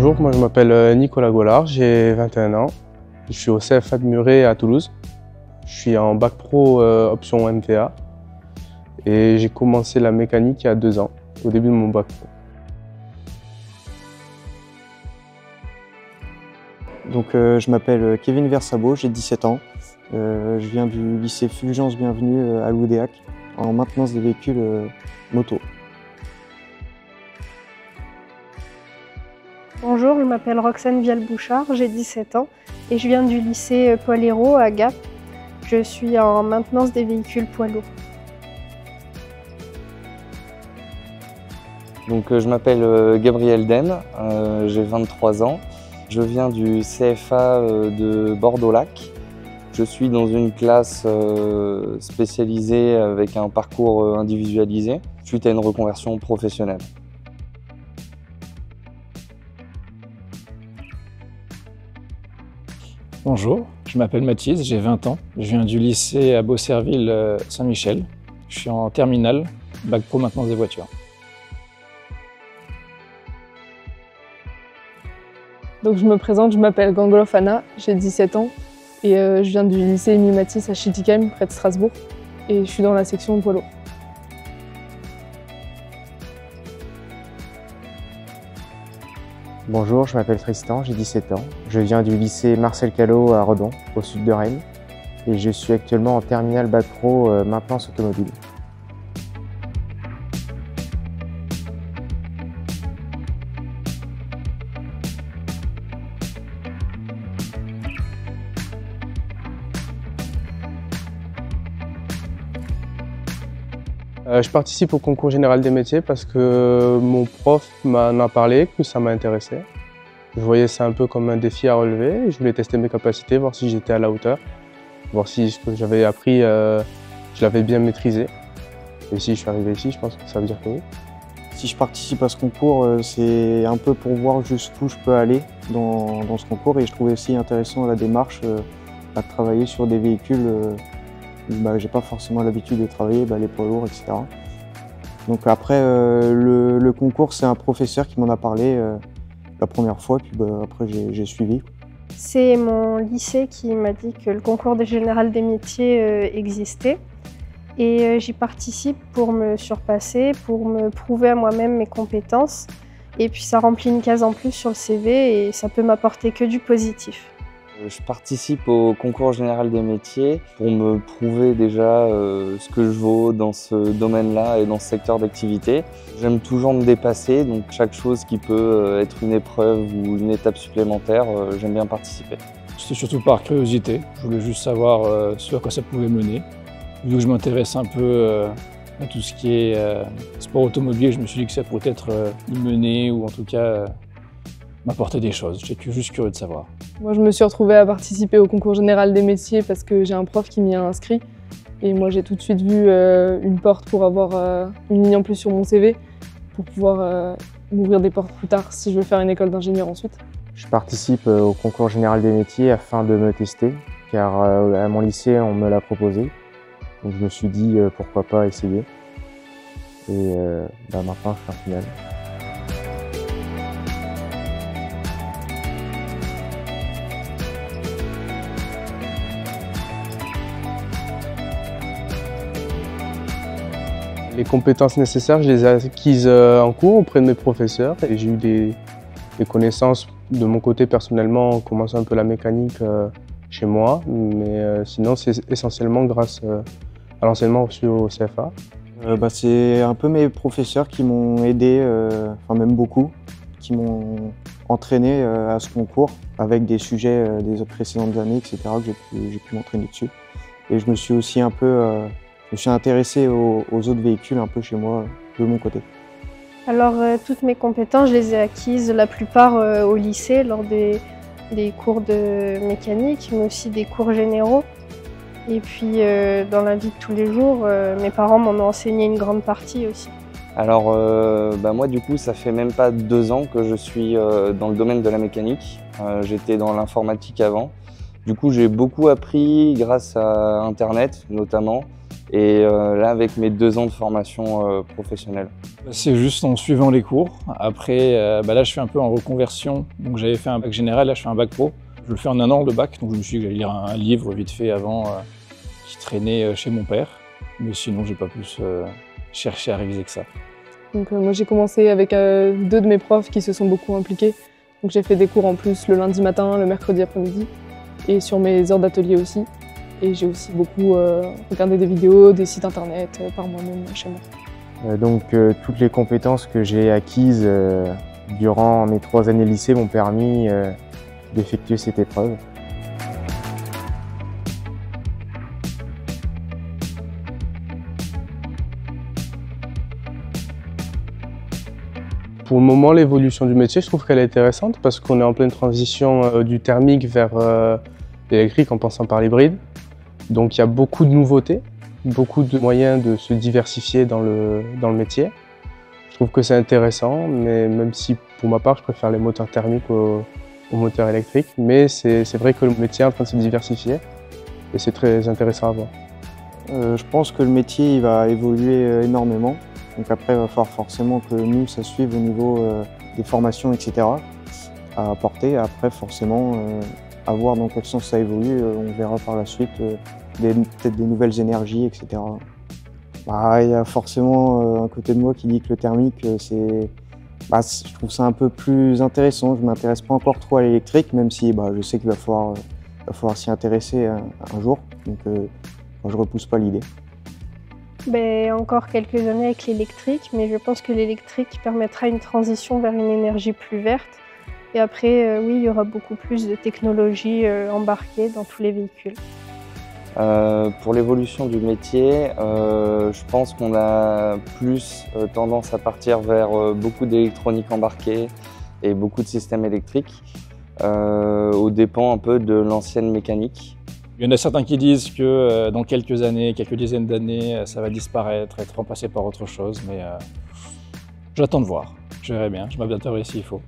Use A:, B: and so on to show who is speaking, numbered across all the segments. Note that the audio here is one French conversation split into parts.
A: Bonjour, moi je m'appelle Nicolas Gollard, j'ai 21 ans. Je suis au CFA de Muret à Toulouse. Je suis en bac pro option MTA et j'ai commencé la mécanique il y a 2 ans, au début de mon bac pro.
B: Donc, je m'appelle Kevin Versabo, j'ai 17 ans. Je viens du lycée Fulgence Bienvenue à Loudéac en maintenance des véhicules moto.
C: Bonjour, je m'appelle Roxane Vial-Bouchard, j'ai 17 ans et je viens du lycée Paul Hérault à Gap. Je suis en maintenance des véhicules poids lourds.
D: Donc, je m'appelle Gabriel Den, j'ai 23 ans. Je viens du CFA de Bordeaux-Lac. Je suis dans une classe spécialisée avec un parcours individualisé suite à une reconversion professionnelle.
E: Bonjour, je m'appelle Mathis, j'ai 20 ans. Je viens du lycée à Beaucerville Saint-Michel. Je suis en terminale, bac pro maintenance des voitures.
F: Donc je me présente, je m'appelle Gangolof Anna, j'ai 17 ans et je viens du lycée Émile Matisse à Schiltigheim, près de Strasbourg, et je suis dans la section poids lourd.
G: Bonjour, je m'appelle Tristan, j'ai 17 ans. Je viens du lycée Marcel Callot à Redon, au sud de Rennes, et je suis actuellement en terminale bac pro maintenance automobile.
A: Je participe au concours général des métiers parce que mon prof m'en a parlé, que ça m'a intéressé. Je voyais ça un peu comme un défi à relever et je voulais tester mes capacités, voir si j'étais à la hauteur, voir si ce que j'avais appris, je l'avais bien maîtrisé. Et si je suis arrivé ici, je pense que ça veut dire que oui.
B: Si je participe à ce concours, c'est un peu pour voir jusqu'où je peux aller dans ce concours, et je trouvais aussi intéressant la démarche à travailler sur des véhicules j'ai pas forcément l'habitude de travailler, les poids lourds, etc. Donc après, le concours, c'est un professeur qui m'en a parlé la première fois, puis après j'ai suivi.
C: C'est mon lycée qui m'a dit que le concours général des métiers existait. Et j'y participe pour me surpasser, pour me prouver à moi-même mes compétences. Et puis ça remplit une case en plus sur le CV et ça peut m'apporter que du positif.
D: Je participe au concours général des métiers pour me prouver déjà ce que je vaux dans ce domaine-là et dans ce secteur d'activité. J'aime toujours me dépasser, donc chaque chose qui peut être une épreuve ou une étape supplémentaire, j'aime bien participer.
E: C'était surtout par curiosité, je voulais juste savoir ce à quoi ça pouvait mener. Vu que je m'intéresse un peu à tout ce qui est sport automobile, je me suis dit que ça pourrait être y mener ou en tout cas m'apporter des choses. J'étais juste curieux de savoir.
F: Moi, je me suis retrouvée à participer au concours général des métiers parce que j'ai un prof qui m'y a inscrit. Et moi, j'ai tout de suite vu une porte pour avoir une ligne en plus sur mon CV, pour pouvoir m'ouvrir des portes plus tard si je veux faire une école d'ingénieur ensuite.
G: Je participe au concours général des métiers afin de me tester, car à mon lycée, on me l'a proposé. Donc je me suis dit pourquoi pas essayer. Et maintenant, je suis en finale.
A: Les compétences nécessaires, je les ai acquises en cours auprès de mes professeurs et j'ai eu des connaissances de mon côté personnellement, en commençant un peu la mécanique chez moi, mais sinon c'est essentiellement grâce à l'enseignement reçu au CFA.
B: C'est un peu mes professeurs qui m'ont aidé, même beaucoup, qui m'ont entraîné à ce concours avec des sujets des précédentes années, etc., que j'ai pu m'entraîner dessus. Et je me suis aussi un peu je me suis intéressé aux autres véhicules un peu chez moi, de mon côté.
C: Alors toutes mes compétences, je les ai acquises la plupart au lycée lors des cours de mécanique, mais aussi des cours généraux. Et puis dans la vie de tous les jours, mes parents m'en ont enseigné une grande partie aussi.
D: Alors moi du coup ça fait même pas 2 ans que je suis dans le domaine de la mécanique. J'étais dans l'informatique avant. Du coup j'ai beaucoup appris grâce à Internet notamment. Et là, avec mes 2 ans de formation professionnelle.
E: C'est juste en suivant les cours. Après, là, je fais un peu en reconversion. Donc, j'avais fait un bac général, là, je fais un bac pro. Je le fais en 1 an, le bac. Donc, je me suis dit que j'allais lire un livre vite fait avant qui traînait chez mon père. Mais sinon, j'ai pas plus cherché à réviser que ça.
F: Donc, moi, j'ai commencé avec 2 de mes profs qui se sont beaucoup impliqués. Donc, j'ai fait des cours en plus le lundi matin, le mercredi après-midi et sur mes heures d'atelier aussi. Et j'ai aussi beaucoup regardé des vidéos, des sites internet par moi-même chez moi.
G: Toutes les compétences que j'ai acquises durant mes 3 années de lycée m'ont permis d'effectuer cette épreuve.
A: Pour le moment, l'évolution du métier, je trouve qu'elle est intéressante parce qu'on est en pleine transition du thermique vers l'électrique en passant par l'hybride. Donc il y a beaucoup de nouveautés, beaucoup de moyens de se diversifier dans le métier. Je trouve que c'est intéressant, mais même si pour ma part je préfère les moteurs thermiques aux moteurs électriques, mais c'est vrai que le métier est en train de se diversifier et c'est très intéressant à voir.
B: Je pense que le métier il va évoluer énormément, donc après il va falloir forcément que nous ça suive au niveau des formations etc. à apporter. Après forcément à voir dans quel sens ça évolue, on verra par la suite peut-être des nouvelles énergies, etc. Il y a forcément un côté de moi qui dit que le thermique, je trouve ça un peu plus intéressant. Je ne m'intéresse pas encore trop à l'électrique, même si je sais qu'il va falloir s'y intéresser un jour. Donc je ne repousse pas l'idée.
C: Encore quelques années avec l'électrique, mais je pense que l'électrique permettra une transition vers une énergie plus verte. Et après, oui, il y aura beaucoup plus de technologies embarquées dans tous les véhicules.
D: Pour l'évolution du métier, je pense qu'on a plus tendance à partir vers beaucoup d'électronique embarquée et beaucoup de systèmes électriques, aux dépens un peu de l'ancienne mécanique.
E: Il y en a certains qui disent que dans quelques années, quelques dizaines d'années, ça va disparaître, être remplacé par autre chose, mais j'attends de voir. Je verrai bien, je m'adapterai s'il faut.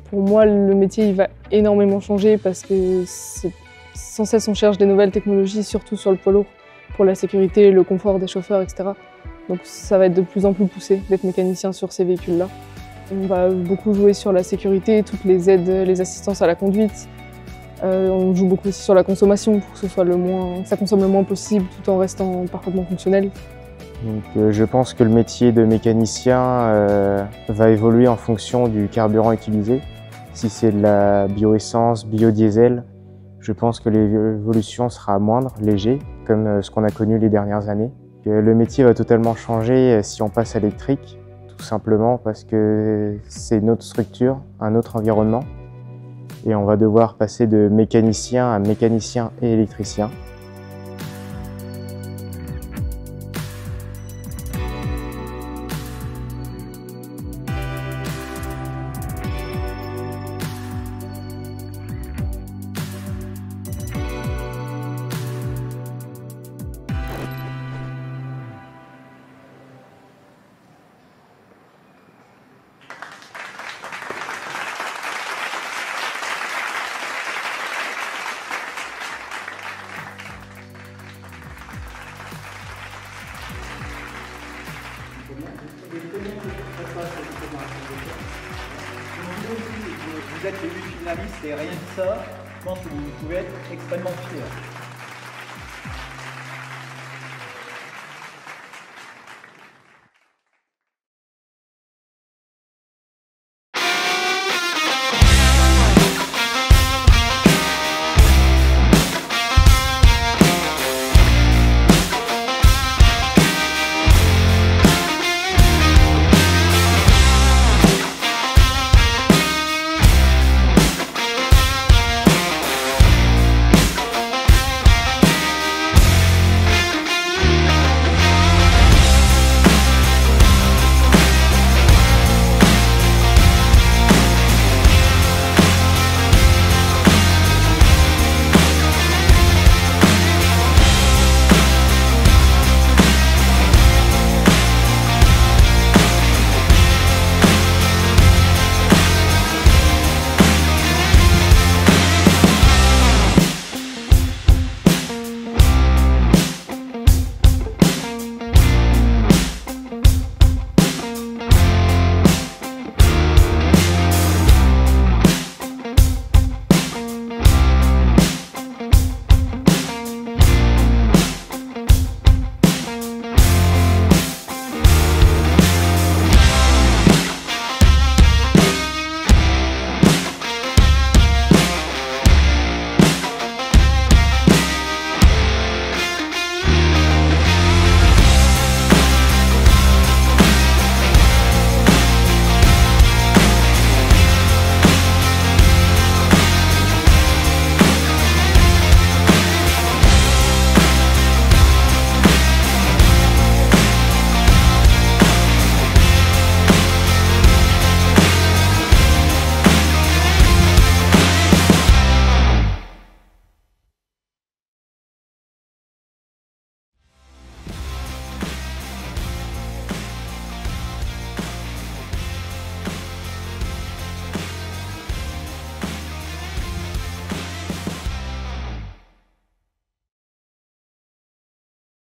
F: Pour moi, le métier il va énormément changer parce que sans cesse on cherche des nouvelles technologies, surtout sur le poids lourd, pour la sécurité, le confort des chauffeurs, etc. Donc ça va être de plus en plus poussé d'être mécanicien sur ces véhicules-là. On va beaucoup jouer sur la sécurité, toutes les aides, les assistances à la conduite. On joue beaucoup aussi sur la consommation pour que ça consomme le moins possible tout en restant parfaitement fonctionnel.
G: Donc, je pense que le métier de mécanicien va évoluer en fonction du carburant utilisé. Si c'est de la bioessence, biodiesel, je pense que l'évolution sera moindre, léger, comme ce qu'on a connu les dernières années. Le métier va totalement changer si on passe à l'électrique, tout simplement parce que c'est une autre structure, un autre environnement. Et on va devoir passer de mécanicien à mécanicien et électricien.
H: Vous êtes les 8 finalistes et rien que ça, je pense que vous pouvez être extrêmement fiers.